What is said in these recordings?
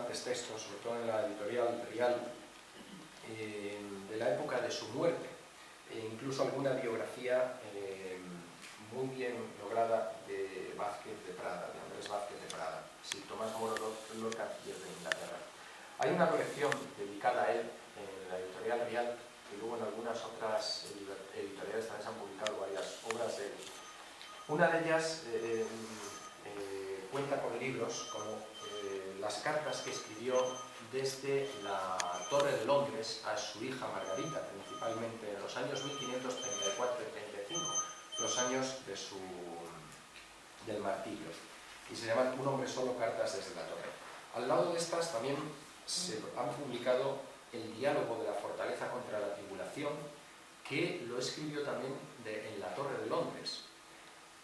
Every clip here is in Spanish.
bastantes textos, sobre todo en la editorial Rial, de la época de su muerte, e incluso alguna biografía muy bien lograda de Vázquez de Prada, de Andrés Vázquez de Prada, Sir Tomás Moro, Lord Canciller de Inglaterra. Hay una colección dedicada a él en la editorial Rial, y luego en algunas otras editoriales también se han publicado varias obras de él. Una de ellas cuenta con libros como las cartas que escribió desde la Torre de Londres a su hija Margarita, principalmente en los años 1534 y 35, los años del martirio. Y se llaman Un hombre solo, cartas desde la torre. Al lado de estas también se han publicado el diálogo de la fortaleza contra la tribulación, que lo escribió también en la Torre de Londres,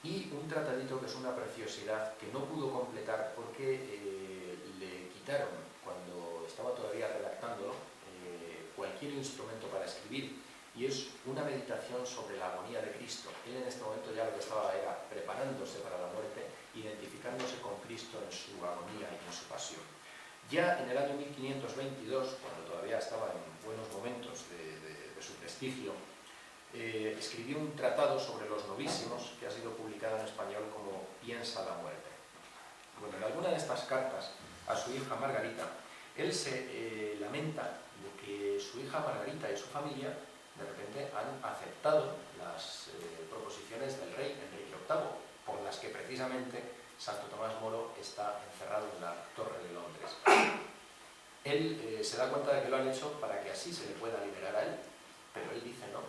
y un tratadito que es una preciosidad que no pudo completar porque le quitaron, cuando estaba todavía redactándolo, cualquier instrumento para escribir, y es una meditación sobre la agonía de Cristo. Él en este momento ya lo que estaba era preparándose para la muerte, identificándose con Cristo en su agonía y en su pasión. Ya en el año 1522, cuando todavía estaba en buenos momentos de su prestigio, escribió un tratado sobre los novísimos que ha sido publicado en español como Piensa la muerte. Bueno, en alguna de estas cartas a su hija Margarita, él se lamenta de que su hija Margarita y su familia de repente han aceptado las proposiciones del rey Enrique VIII, por las que precisamente Santo Tomás Moro está encerrado en la Torre de Londres. Él se da cuenta de que lo han hecho para que así se le pueda liberar a él, pero él dice no,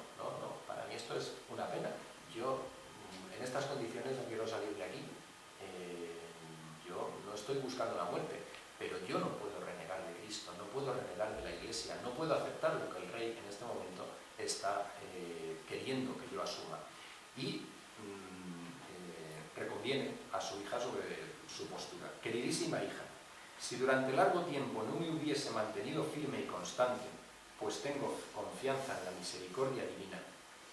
para mí esto es una pena. Yo en estas condiciones no quiero salir de aquí. Yo no estoy buscando la muerte, pero yo no puedo renegar de Cristo, no puedo renegar de la Iglesia, no puedo aceptar lo que el rey en este momento está queriendo que yo asuma. Y reconviene a su hija sobre su postura. Queridísima hija, si durante largo tiempo no me hubiese mantenido firme y constante, pues tengo confianza en la misericordia divina,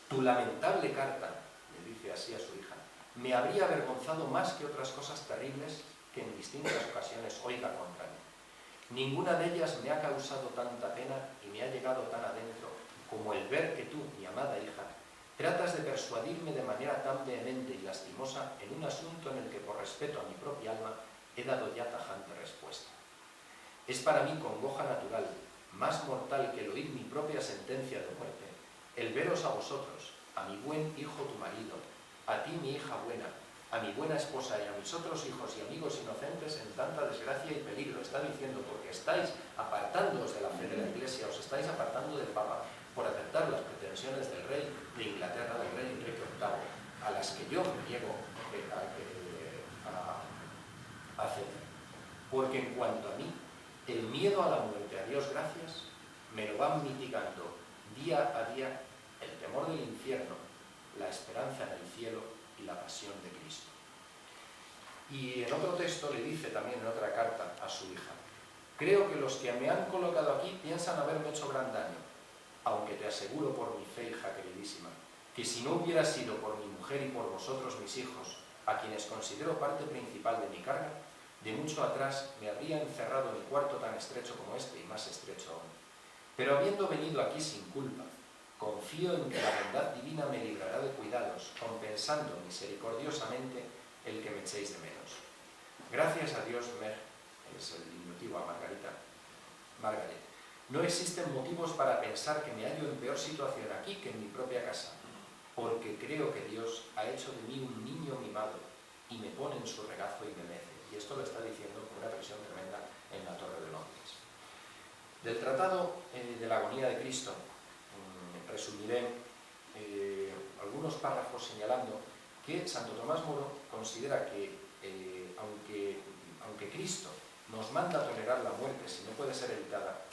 tu lamentable carta, le dice así a su hija, me habría avergonzado más que otras cosas terribles que en distintas ocasiones oiga contra mí. Ninguna de ellas me ha causado tanta pena y me ha llegado tan adentro como el ver que tú, mi amada hija, tratas de persuadirme de manera tan vehemente y lastimosa en un asunto en el que por respeto a mi propia alma he dado ya tajante respuesta. Es para mí congoja natural, más mortal que el oír mi propia sentencia de muerte, el veros a vosotros, a mi buen hijo tu marido, a ti mi hija buena, a mi buena esposa y a mis otros hijos y amigos inocentes en tanta desgracia y peligro. Está diciendo, porque estáis apartándoos de la fe de la Iglesia, os estáis apartando del Papa por aceptar las pretensiones del rey de Inglaterra, del rey Enrique VIII, a las que yo me niego a aceptar. Porque en cuanto a mí, el miedo a la muerte, a Dios gracias, me lo van mitigando día a día el temor del infierno, la esperanza en el cielo y la pasión de Cristo. Y en otro texto le dice también en otra carta a su hija, creo que los que me han colocado aquí piensan haberme hecho gran daño, aunque te aseguro por mi fe, hija queridísima, que si no hubiera sido por mi mujer y por vosotros mis hijos, a quienes considero parte principal de mi carga, de mucho atrás me habría encerrado en un cuarto tan estrecho como este y más estrecho aún. Pero habiendo venido aquí sin culpa, confío en que la bondad divina me librará de cuidados, compensando misericordiosamente el que me echéis de menos. Gracias a Dios, Meg, es el diminutivo a Margaret, no existen motivos para pensar que me hallo en peor situación aquí que en mi propia casa, porque creo que Dios ha hecho de mí un niño mimado y me pone en su regazo y me mece. Y esto lo está diciendo con una presión tremenda en la Torre de Londres. Del Tratado de la Agonía de Cristo, resumiré algunos párrafos señalando que Santo Tomás Moro considera que, aunque Cristo nos manda a tolerar la muerte si no puede ser evitada,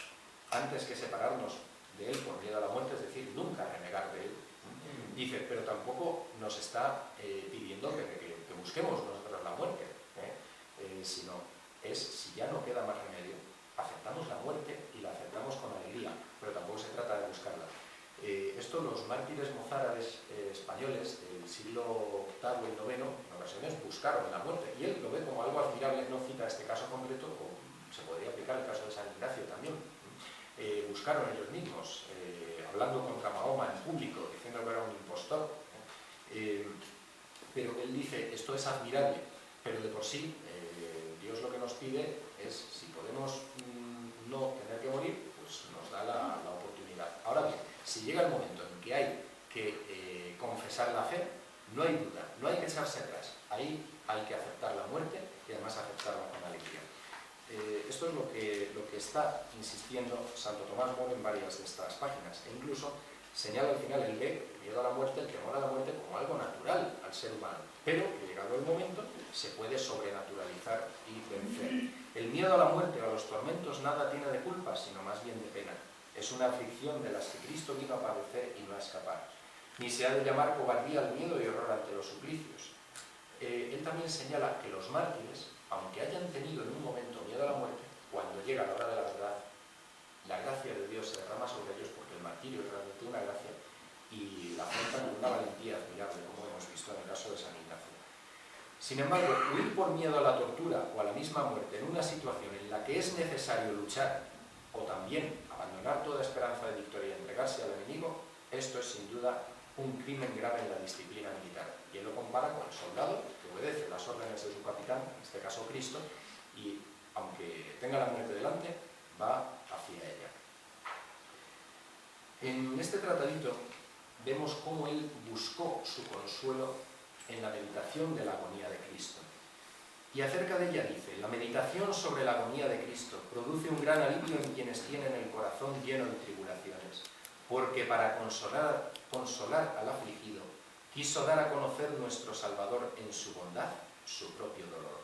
antes que separarnos de Él por miedo a la muerte, es decir, nunca renegar de Él, dice, pero tampoco nos está pidiendo que busquemos nosotros la muerte, sino es, si ya no queda más remedio, aceptamos la muerte y la aceptamos con alegría, pero tampoco se trata de buscarla. Esto los mártires mozárabes españoles del siglo VIII y IX en ocasiones buscaron la muerte, y él lo ve como algo admirable. No cita este caso concreto, o se podría aplicar el buscaron ellos mismos, hablando contra Mahoma en público, diciendo que era un impostor. Pero él dice, esto es admirable, pero de por sí, Dios lo que nos pide es, si podemos no tener que morir, pues nos da la oportunidad. Ahora bien, si llega el momento en que hay que confesar la fe, no hay duda, no hay que echarse atrás. Ahí hay que aceptar la muerte y además aceptarla con alegría. Esto es lo que está insistiendo Santo Tomás Moro en varias de estas páginas. E incluso señala al final el miedo a la muerte, el temor a la muerte como algo natural al ser humano, pero que llegado el momento se puede sobrenaturalizar y vencer. El miedo a la muerte o a los tormentos nada tiene de culpa, sino más bien de pena. Es una aflicción de las que Cristo vino a padecer y no a escapar. Ni se ha de llamar cobardía al miedo y horror ante los suplicios. Él también señala que los mártires, aunque hayan tenido en un momento miedo a la muerte, cuando llega la hora de la verdad, la gracia de Dios se derrama sobre ellos, porque el martirio es realmente una gracia, y la afrontan con una valentía admirable, como hemos visto en el caso de San Ignacio. Sin embargo, huir por miedo a la tortura o a la misma muerte en una situación en la que es necesario luchar, o también abandonar toda esperanza de victoria y entregarse al enemigo, esto es sin duda un crimen grave en la disciplina militar. Y él lo compara con el soldado que obedece las órdenes de su capitán, en este caso Cristo, y aunque tenga la muerte delante, va hacia ella. En este tratadito vemos cómo él buscó su consuelo en la meditación de la agonía de Cristo. Y acerca de ella dice, la meditación sobre la agonía de Cristo produce un gran alivio en quienes tienen el corazón lleno de tribulaciones, porque para consolar al afligido, quiso dar a conocer nuestro Salvador en su bondad, su propio dolor.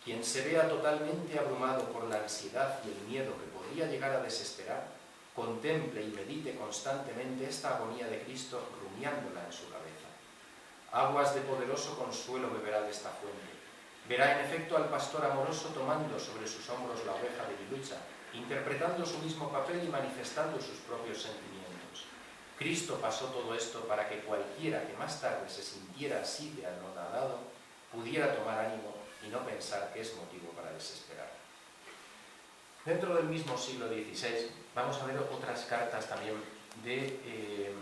Quien se vea totalmente abrumado por la ansiedad y el miedo que podría llegar a desesperar, contemple y medite constantemente esta agonía de Cristo rumiándola en su cabeza. Aguas de poderoso consuelo beberá de esta fuente. Verá en efecto al pastor amoroso tomando sobre sus hombros la oveja de mi lucha, interpretando su mismo papel y manifestando sus propios sentimientos. Cristo pasó todo esto para que cualquiera que más tarde se sintiera así de anonadado pudiera tomar ánimo y no pensar que es motivo para desesperar. Dentro del mismo siglo XVI vamos a ver otras cartas también de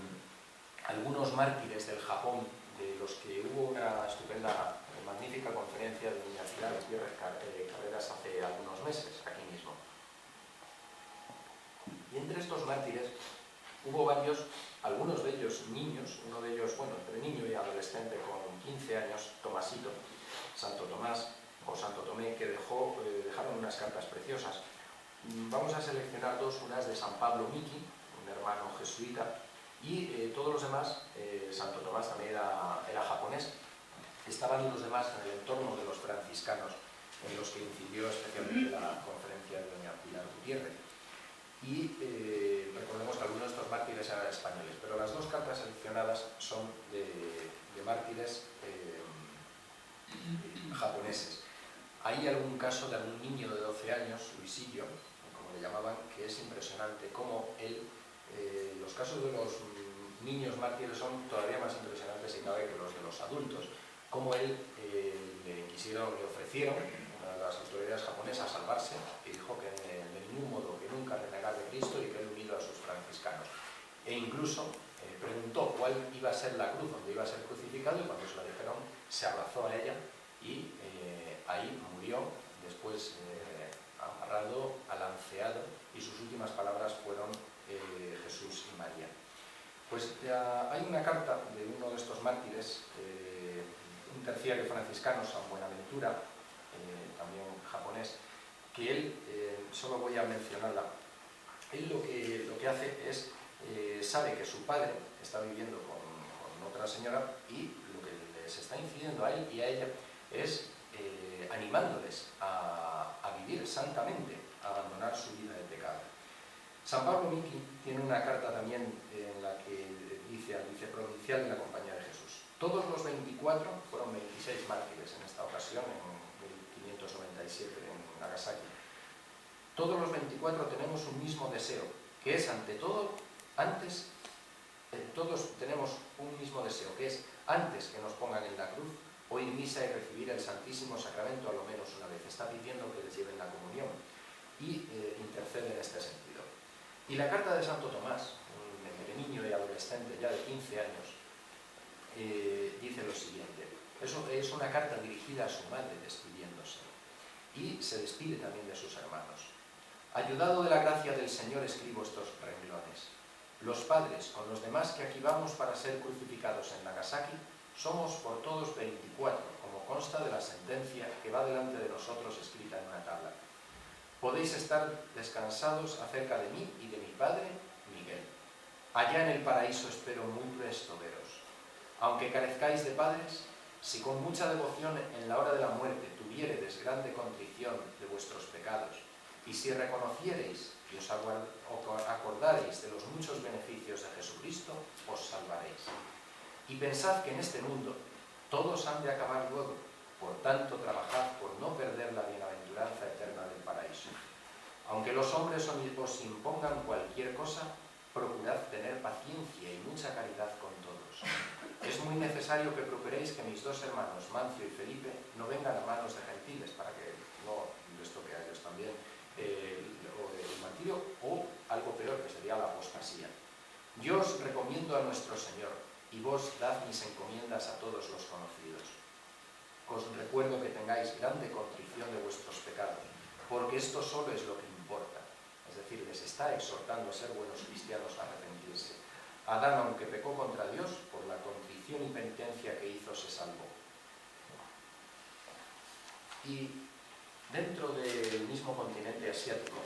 algunos mártires del Japón, de los que hubo una estupenda, magnífica conferencia de Universidad de Pierre Carreras hace algunos meses, aquí mismo. Y entre estos mártires hubo varios, algunos de ellos niños, uno de ellos, bueno, entre niño y adolescente con 15 años, Tomasito, Santo Tomás o Santo Tomé, que dejaron unas cartas preciosas. Vamos a seleccionar dos, unas de San Pablo Miki, un hermano jesuita, y todos los demás, Santo Tomás también era japonés, estaban los demás en el entorno de los franciscanos, en los que incidió especialmente la conferencia de doña Pilar Gutiérrez. Y recordemos que algunos de estos mártires eran españoles, pero las dos cartas seleccionadas son de mártires japoneses. Hay algún caso de algún niño de 12 años, Luisillo, como le llamaban, que es impresionante cómo él, los casos de los niños mártires son todavía más impresionantes si cabe que los de los adultos, cómo él le ofrecieron a las autoridades japonesas salvarse y dijo que de ningún modo, que nunca renegar de Cristo y que él unido a sus franciscanos. E incluso preguntó cuál iba a ser la cruz donde iba a ser crucificado y cuando se lo dijeron se abrazó a ella y ahí murió, después amarrado, alanceado, y sus últimas palabras fueron Jesús y María. Pues hay una carta de uno de estos mártires, un terciario franciscano, San Buenaventura, también japonés, que él, solo voy a mencionarla, él lo que hace es, sabe que su padre está viviendo con otra señora y lo que les está incidiendo a él y a ella es animándoles a vivir santamente, a abandonar su vida de pecado. San Pablo Miki tiene una carta también en la que dice al viceprovincial de la Compañía de Jesús: todos los 24, fueron 26 mártires en esta ocasión, en 1597 en Nagasaki, todos los 24 tenemos un mismo deseo, que es ante todo, todos tenemos un mismo deseo, que es antes que nos pongan en la cruz, oír misa y recibir el Santísimo Sacramento a lo menos una vez. Está pidiendo que les lleven la comunión y intercede en este sentido. Y la carta de Santo Tomás, de niño y adolescente, ya de 15 años, dice lo siguiente. Eso es una carta dirigida a su madre despidiéndose. Y se despide también de sus hermanos. Ayudado de la gracia del Señor escribo estos renglones. Los padres, con los demás que aquí vamos para ser crucificados en Nagasaki, somos por todos 24, como consta de la sentencia que va delante de nosotros escrita en una tabla. Podéis estar descansados acerca de mí y de mi padre, Miguel. Allá en el paraíso espero muy presto veros. Aunque carezcáis de padres, si con mucha devoción en la hora de la muerte tuviéredes grande contrición de vuestros pecados, y si reconociereis y os acordareis de los muchos beneficios de Jesucristo, os salvaréis. Y pensad que en este mundo todos han de acabar luego, por tanto trabajad por no perder la bienaventuranza eterna del paraíso. Aunque los hombres os impongan cualquier cosa, procurad tener paciencia y mucha caridad con todos. Es muy necesario que procuréis que mis dos hermanos, Mancio y Felipe, no vengan a manos de gentiles, para que no les toque a ellos también el martirio, o algo peor, que sería la apostasía. Yo os recomiendo a nuestro Señor, y vos dad mis encomiendas a todos los conocidos. Os recuerdo que tengáis grande contrición de vuestros pecados, porque esto solo es lo que importa. Es decir, les está exhortando a ser buenos cristianos, a arrepentirse. Adán, aunque pecó contra Dios, por la contrición y penitencia que hizo, se salvó. Y dentro del mismo continente asiático,